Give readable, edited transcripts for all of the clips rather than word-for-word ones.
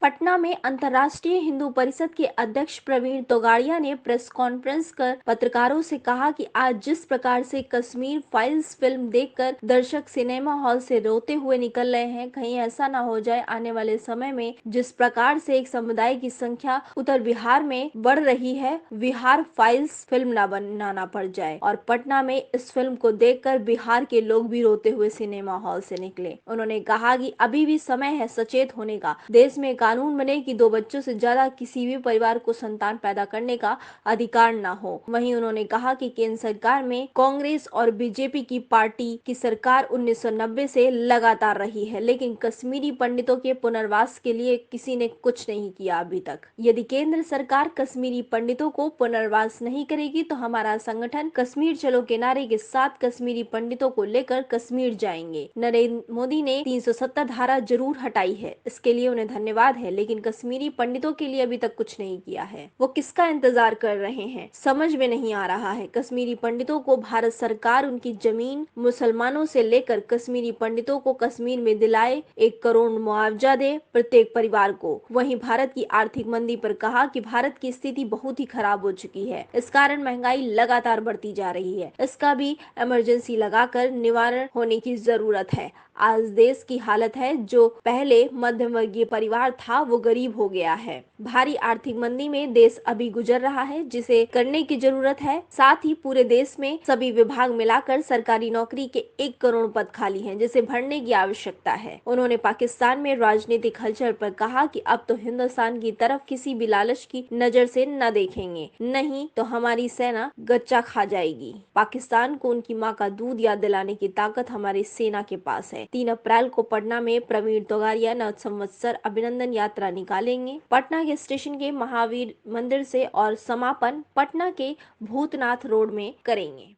पटना में अंतर्राष्ट्रीय हिंदू परिषद के अध्यक्ष प्रवीण तोगाड़िया ने प्रेस कॉन्फ्रेंस कर पत्रकारों से कहा कि आज जिस प्रकार से कश्मीर फाइल्स फिल्म देखकर दर्शक सिनेमा हॉल से रोते हुए निकल रहे हैं, कहीं ऐसा ना हो जाए आने वाले समय में जिस प्रकार से एक समुदाय की संख्या उत्तर बिहार में बढ़ रही है, बिहार फाइल्स फिल्म न बनाना पड़ जाए। और पटना में इस फिल्म को देखकर बिहार के लोग भी रोते हुए सिनेमा हॉल से निकले। उन्होंने कहा कि अभी भी समय है सचेत होने का। देश में कानून बने कि 2 बच्चों से ज्यादा किसी भी परिवार को संतान पैदा करने का अधिकार न हो। वहीं उन्होंने कहा कि केंद्र सरकार में कांग्रेस और बीजेपी की पार्टी की सरकार 1990 से लगातार रही है, लेकिन कश्मीरी पंडितों के पुनर्वास के लिए किसी ने कुछ नहीं किया अभी तक। यदि केंद्र सरकार कश्मीरी पंडितों को पुनर्वास नहीं करेगी तो हमारा संगठन कश्मीर चलो के नारे के साथ कश्मीरी पंडितों को लेकर कश्मीर जाएंगे। नरेंद्र मोदी ने 370 धारा जरूर हटाई है, इसके लिए उन्हें धन्यवाद है, लेकिन कश्मीरी पंडितों के लिए अभी तक कुछ नहीं किया है। वो किसका इंतजार कर रहे हैं, समझ में नहीं आ रहा है। कश्मीरी पंडितों को भारत सरकार उनकी जमीन मुसलमानों से लेकर कश्मीरी पंडितों को कश्मीर में दिलाए, 1 करोड़ मुआवजा दे प्रत्येक परिवार को। वहीं भारत की आर्थिक मंदी पर कहा कि भारत की स्थिति बहुत ही खराब हो चुकी है, इस कारण महंगाई लगातार बढ़ती जा रही है, इसका भी इमरजेंसी लगाकर निवारण होने की जरूरत है। आज देश की हालत है, जो पहले मध्यम वर्गीय परिवार था वो गरीब हो गया है। भारी आर्थिक मंदी में देश अभी गुजर रहा है, जिसे करने की जरूरत है। साथ ही पूरे देश में सभी विभाग मिलाकर सरकारी नौकरी के 1 करोड़ पद खाली हैं, जिसे भरने की आवश्यकता है। उन्होंने पाकिस्तान में राजनीतिक हलचल पर कहा कि अब तो हिंदुस्तान की तरफ किसी भी लालच की नजर से न देखेंगे, नहीं तो हमारी सेना गच्चा खा जाएगी। पाकिस्तान को उनकी माँ का दूध याद दिलाने की ताकत हमारी सेना के पास है। 3 अप्रैल को पटना में प्रवीण तोगाड़िया नव संवत्सर अभिनंदन यात्रा निकालेंगे। पटना के स्टेशन के महावीर मंदिर से और समापन पटना के भूतनाथ रोड में करेंगे।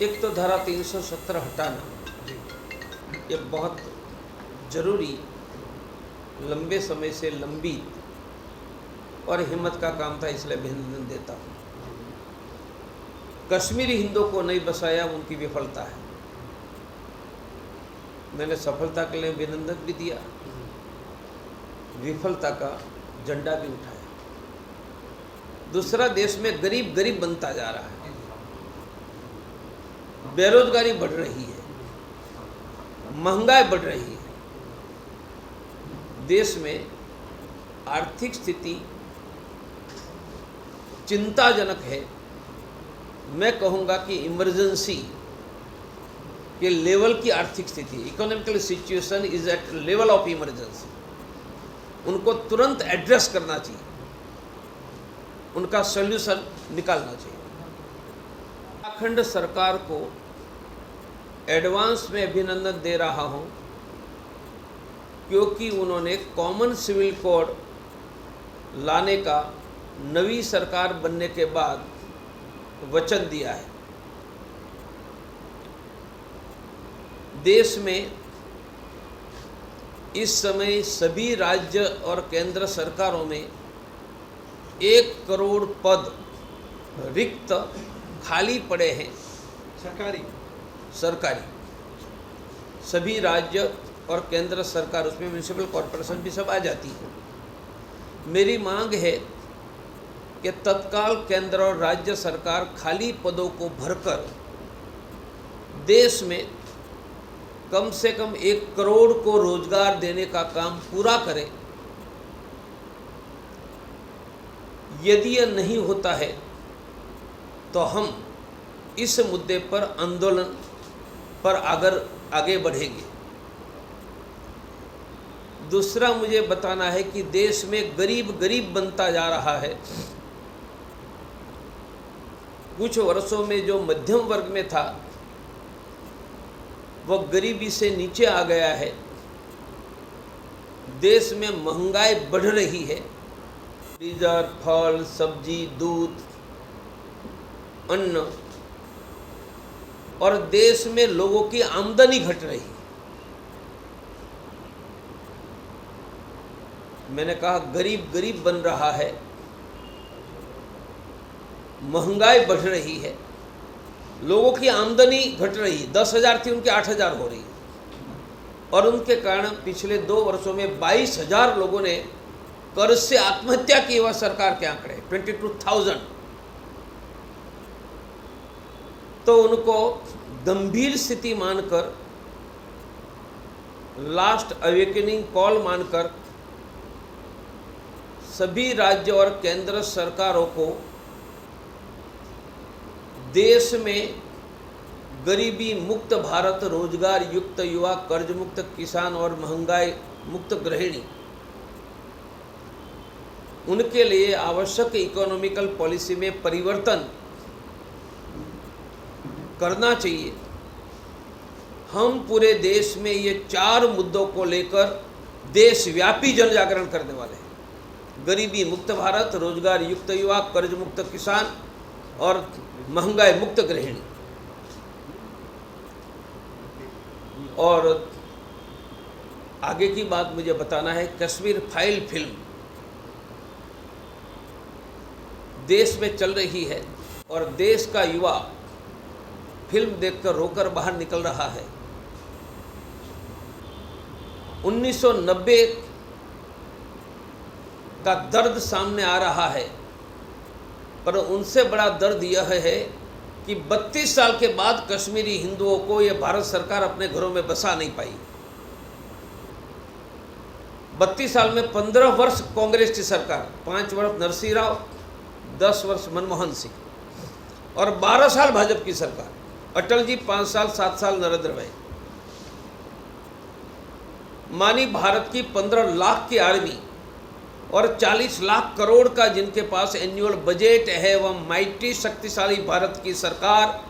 एक तो धारा 370 हटाना, ये बहुत जरूरी, लंबे समय से लंबी और हिम्मत का काम था, इसलिए अभिनंदन देता हूँ। कश्मीरी हिंदुओं को नहीं बसाया, उनकी विफलता है। मैंने सफलता के लिए अभिनंदन भी दिया, विफलता का झंडा भी उठाया। दूसरा, देश में गरीब गरीब बनता जा रहा है, बेरोजगारी बढ़ रही है, महंगाई बढ़ रही है, देश में आर्थिक स्थिति चिंताजनक है। मैं कहूँगा कि इमरजेंसी के लेवल की आर्थिक स्थिति, economical situation is at level of emergency. उनको तुरंत एड्रेस करना चाहिए, उनका सॉल्यूशन निकालना चाहिए। उत्तराखंड सरकार को एडवांस में अभिनंदन दे रहा हूं, क्योंकि उन्होंने कॉमन सिविल कोड लाने का नवी सरकार बनने के बाद वचन दिया है। देश में इस समय सभी राज्य और केंद्र सरकारों में 1 करोड़ पद रिक्त खाली पड़े हैं। सरकारी सभी राज्य और केंद्र सरकार, उसमें म्यूनिसिपल कॉरपोरेशन भी सब आ जाती है। मेरी मांग है कि तत्काल केंद्र और राज्य सरकार खाली पदों को भरकर देश में कम से कम 1 करोड़ को रोजगार देने का काम पूरा करें। यदि यह नहीं होता है तो हम इस मुद्दे पर आंदोलन पर आगे बढ़ेंगे। दूसरा, मुझे बताना है कि देश में गरीब गरीब बनता जा रहा है। कुछ वर्षों में जो मध्यम वर्ग में था वह गरीबी से नीचे आ गया है। देश में महंगाई बढ़ रही है, डीजल, फल, सब्जी, दूध, अन्न, और देश में लोगों की आमदनी घट रही है। मैंने कहा गरीब गरीब बन रहा है, महंगाई बढ़ रही है, लोगों की आमदनी घट रही है। 10,000 थी, उनकी 8,000 हो रही है। और उनके कारण पिछले 2 वर्षों में 22,000 लोगों ने कर्ज से आत्महत्या की वह सरकार के आंकड़े 22,000। तो उनको गंभीर स्थिति मानकर, लास्ट अवेकनिंग कॉल मानकर सभी राज्य और केंद्र सरकारों को देश में गरीबी मुक्त भारत, रोजगार युक्त युवा, कर्ज मुक्त किसान और महंगाई मुक्त गृहिणी, उनके लिए आवश्यक इकोनॉमिकल पॉलिसी में परिवर्तन करना चाहिए। हम पूरे देश में ये 4 मुद्दों को लेकर देशव्यापी जन जागरण करने वाले हैं। गरीबी मुक्त भारत, रोजगार युक्त युवा, कर्ज मुक्त किसान और महंगाई मुक्त गृहिणी। और आगे की बात मुझे बताना है, कश्मीर फाइल फिल्म देश में चल रही है और देश का युवा फिल्म देखकर रोकर बाहर निकल रहा है। 1990 का दर्द सामने आ रहा है, पर उनसे बड़ा दर्द यह है कि 32 साल के बाद कश्मीरी हिंदुओं को यह भारत सरकार अपने घरों में बसा नहीं पाई। 32 साल में 15 वर्ष कांग्रेस की सरकार, 5 वर्ष नरसिंह राव, 10 वर्ष मनमोहन सिंह और 12 साल भाजपा की सरकार, अटल जी 5 साल, 7 साल नरेंद्र भाई। मानी भारत की 15 लाख की आर्मी और 40 लाख करोड़ का जिनके पास एनुअल बजट है, वह माइटी शक्तिशाली भारत की सरकार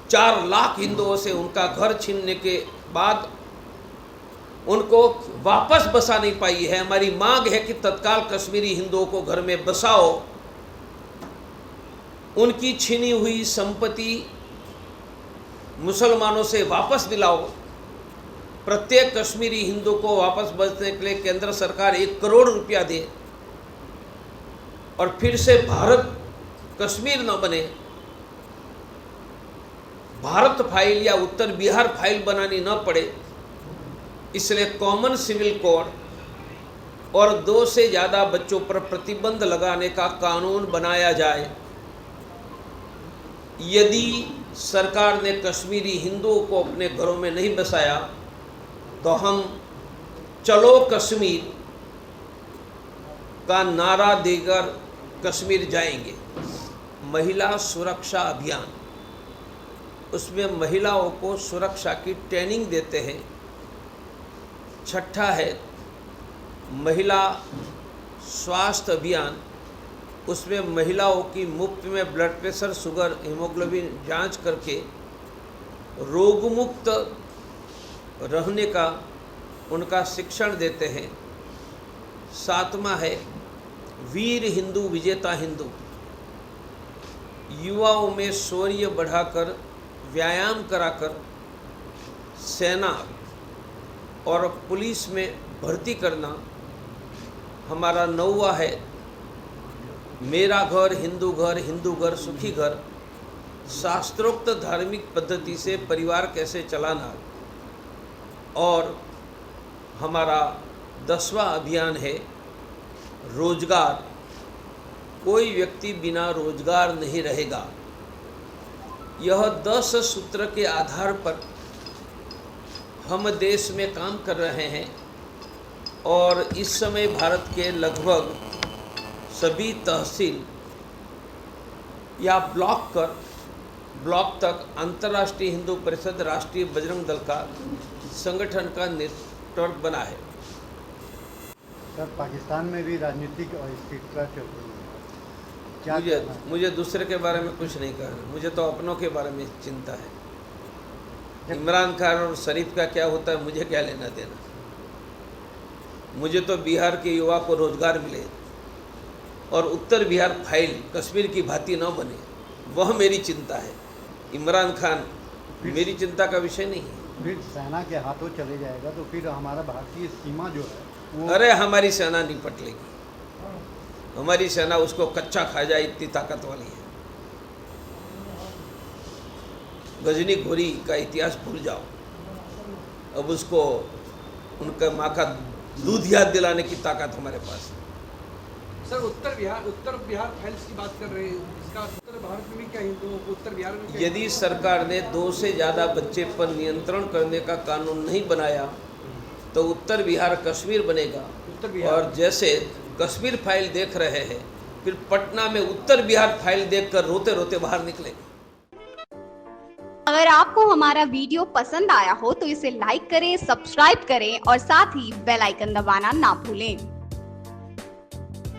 4 लाख हिंदुओं से उनका घर छीनने के बाद उनको वापस बसा नहीं पाई है। हमारी मांग है कि तत्काल कश्मीरी हिंदुओं को घर में बसाओ, उनकी छीनी हुई संपत्ति मुसलमानों से वापस दिलाओ। प्रत्येक कश्मीरी हिंदू को वापस बचने के लिए केंद्र सरकार 1 करोड़ रुपया दे और फिर से भारत कश्मीर न बने, भारत फाइल या उत्तर बिहार फाइल बनानी न पड़े, इसलिए कॉमन सिविल कोड और 2 से ज़्यादा बच्चों पर प्रतिबंध लगाने का कानून बनाया जाए। यदि सरकार ने कश्मीरी हिंदुओं को अपने घरों में नहीं बसाया तो हम चलो कश्मीर का नारा देकर कश्मीर जाएंगे। महिला सुरक्षा अभियान, उसमें महिलाओं को सुरक्षा की ट्रेनिंग देते हैं। 6ठा है महिला स्वास्थ्य अभियान, उसमें महिलाओं की मुफ्त में ब्लड प्रेशर, शुगर, हीमोग्लोबिन जांच करके रोग मुक्त रहने का उनका शिक्षण देते हैं। 7वां है वीर हिंदू विजेता हिंदू, युवाओं में शौर्य बढ़ाकर, व्यायाम कराकर सेना और पुलिस में भर्ती करना। हमारा 9वां है मेरा घर, हिंदू घर सुखी घर, शास्त्रोक्त धार्मिक पद्धति से परिवार कैसे चलाना। और हमारा 10वां अभियान है रोजगार, कोई व्यक्ति बिना रोजगार नहीं रहेगा। यह 10 सूत्र के आधार पर हम देश में काम कर रहे हैं और इस समय भारत के लगभग सभी तहसील या ब्लॉक तक अंतर्राष्ट्रीय हिंदू परिषद, राष्ट्रीय बजरंग दल का संगठन का नेटवर्क बना है। सर, पाकिस्तान में भी राजनीतिक अस्थिरता चल रही है, क्या मुझे दूसरे के बारे में कुछ नहीं कहना, मुझे तो अपनों के बारे में चिंता है। इमरान खान और शरीफ का क्या होता है मुझे क्या लेना देना। मुझे तो बिहार के युवा को रोजगार मिले और उत्तर बिहार फाइल कश्मीर की भांति न बने, वह मेरी चिंता है। इमरान खान मेरी चिंता का विषय नहीं है। फिर सेना के हाथों चले जाएगा तो फिर हमारा भारतीय सीमा जो है वो... अरे हमारी सेना निपट लेगी, हमारी सेना उसको कच्चा खा जाए इतनी ताकत वाली है। गजनी घोरी का इतिहास भूल जाओ, अब उसको उनका माँ का दूध याद दिलाने की ताकत हमारे पास है। सर उत्तर बिहार फाइल्स की बात कर रहे हैं, इसका उत्तर भारत में भी क्या हिंदू उत्तर बिहार में क्या यदि सरकार ने 2 से ज़्यादा बच्चे पर नियंत्रण करने का कानून नहीं बनाया तो उत्तर बिहार कश्मीर बनेगा। उत्तर बिहार और जैसे कश्मीर फाइल देख रहे हैं, फिर पटना में उत्तर बिहार फाइल देखकर रोते रोते बाहर निकलेंगे। अगर आपको हमारा वीडियो पसंद आया हो तो इसे लाइक करें, सब्सक्राइब करें और साथ ही बेल आइकन दबाना ना भूलें।